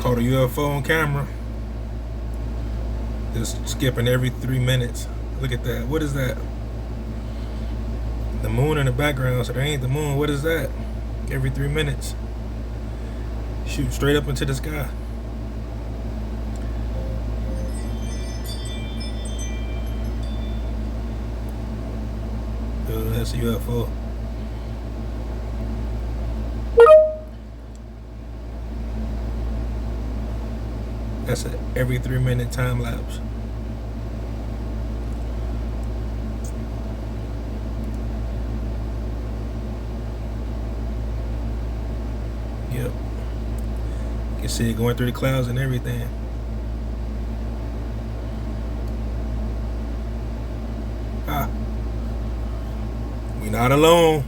Caught a UFO on camera. Just skipping every 3 minutes. Look at that. What is that? The moon in the background, so there ain't the moon. What is that? Every 3 minutes. Shoot straight up into the sky. Oh, that's a UFO. That's a every 3 minute time lapse. Yep. You can see it going through the clouds and everything. Ah. We're not alone.